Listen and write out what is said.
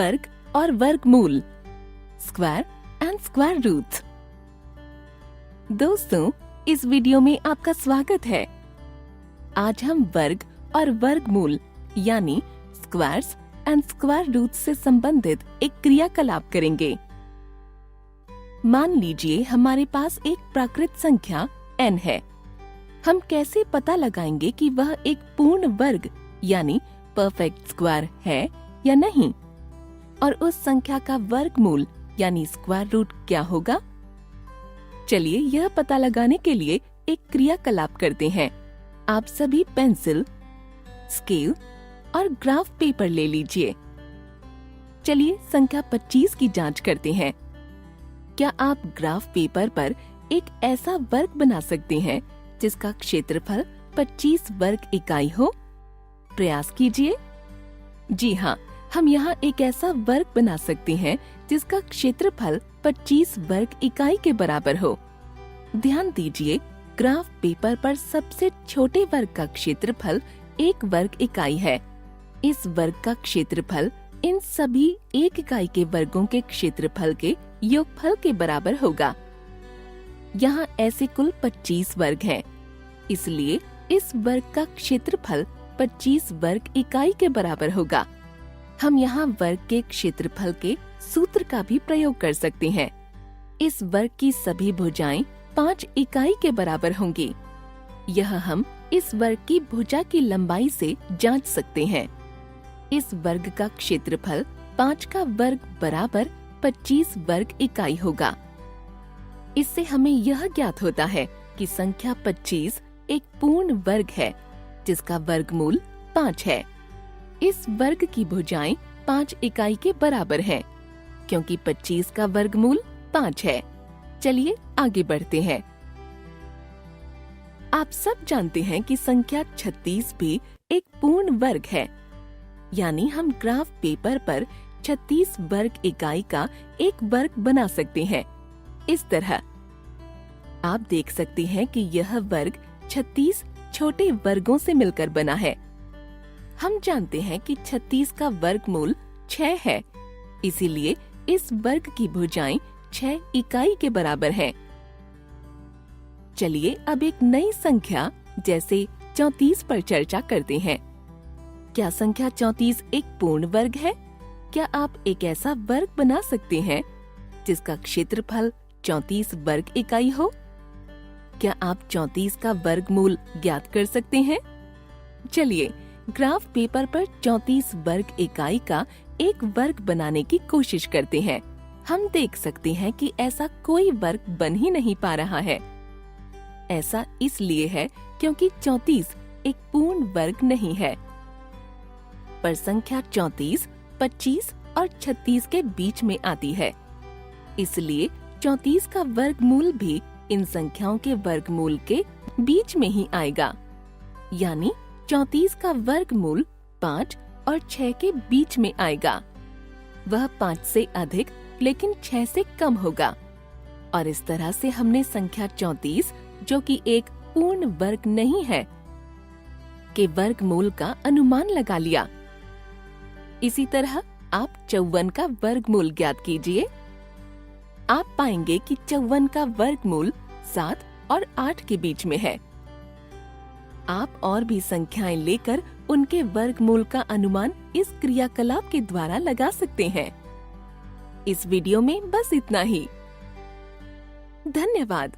वर्ग और वर्गमूल, स्क्वायर एंड स्क्वायर रूट। दोस्तों, इस वीडियो में आपका स्वागत है। आज हम वर्ग और वर्गमूल यानी स्क्वायर्स एंड स्क्वायर रूट से संबंधित एक क्रियाकलाप करेंगे। मान लीजिए हमारे पास एक प्राकृत संख्या n है। हम कैसे पता लगाएंगे कि वह एक पूर्ण वर्ग यानी परफेक्ट स्क्वायर है या नहीं, और उस संख्या का वर्गमूल यानी स्क्वायर रूट क्या होगा? चलिए यह पता लगाने के लिए एक क्रियाकलाप करते हैं। आप सभी पेंसिल, स्केल और ग्राफ पेपर ले लीजिए। चलिए संख्या 25 की जांच करते हैं। क्या आप ग्राफ पेपर पर एक ऐसा वर्ग बना सकते हैं जिसका क्षेत्रफल 25 वर्ग इकाई हो? प्रयास कीजिए। जी हाँ, हम यहाँ एक ऐसा वर्ग बना सकते हैं जिसका क्षेत्रफल 25 वर्ग इकाई के बराबर हो। ध्यान दीजिए, ग्राफ पेपर पर सबसे छोटे वर्ग का क्षेत्रफल 1 वर्ग इकाई है। इस वर्ग का क्षेत्रफल इन सभी 1 इकाई के वर्गों के क्षेत्रफल के योगफल के बराबर होगा। यहाँ ऐसे कुल 25 वर्ग हैं, इसलिए इस वर्ग का क्षेत्रफल 25 वर्ग इकाई के बराबर होगा। हम यहाँ वर्ग के क्षेत्रफल के सूत्र का भी प्रयोग कर सकते हैं। इस वर्ग की सभी भुजाएं 5 इकाई के बराबर होंगी। यह हम इस वर्ग की भुजा की लंबाई से जांच सकते हैं। इस वर्ग का क्षेत्रफल 5 का वर्ग बराबर 25 वर्ग इकाई होगा। इससे हमें यह ज्ञात होता है कि संख्या 25 एक पूर्ण वर्ग है जिसका वर्गमूल 5 है। इस वर्ग की भुजाएं 5 इकाई के बराबर हैं, क्योंकि 25 का वर्गमूल 5 है। चलिए आगे बढ़ते हैं। आप सब जानते हैं कि संख्या 36 भी एक पूर्ण वर्ग है, यानी हम ग्राफ पेपर पर 36 वर्ग इकाई का एक वर्ग बना सकते हैं। इस तरह आप देख सकते हैं कि यह वर्ग 36 छोटे वर्गों से मिलकर बना है। हम जानते हैं कि 36 का वर्गमूल 6 है, इसीलिए इस वर्ग की भुजाएं 6 इकाई के बराबर हैं। चलिए अब एक नई संख्या जैसे 34 पर चर्चा करते हैं। क्या संख्या 34 एक पूर्ण वर्ग है? क्या आप एक ऐसा वर्ग बना सकते हैं जिसका क्षेत्रफल 34 वर्ग इकाई हो? क्या आप 34 का वर्गमूल ज्ञात कर सकते हैं? चलिए ग्राफ पेपर पर 34 वर्ग इकाई का एक वर्ग बनाने की कोशिश करते हैं। हम देख सकते हैं कि ऐसा कोई वर्ग बन ही नहीं पा रहा है। ऐसा इसलिए है क्योंकि 34 एक पूर्ण वर्ग नहीं है। पर संख्या 34, 25 और 36 के बीच में आती है, इसलिए 34 का वर्गमूल भी इन संख्याओं के वर्गमूल के बीच में ही आएगा। यानी 34 का वर्गमूल 5 और 6 के बीच में आएगा। वह 5 से अधिक लेकिन 6 से कम होगा। और इस तरह से हमने संख्या 34, जो कि एक पूर्ण वर्ग नहीं है, के वर्गमूल का अनुमान लगा लिया। इसी तरह आप 54 का वर्गमूल ज्ञात कीजिए। आप पाएंगे कि 54 का वर्गमूल 7 और 8 के बीच में है। आप और भी संख्याएं लेकर उनके वर्गमूल का अनुमान इस क्रियाकलाप के द्वारा लगा सकते हैं। इस वीडियो में बस इतना ही। धन्यवाद।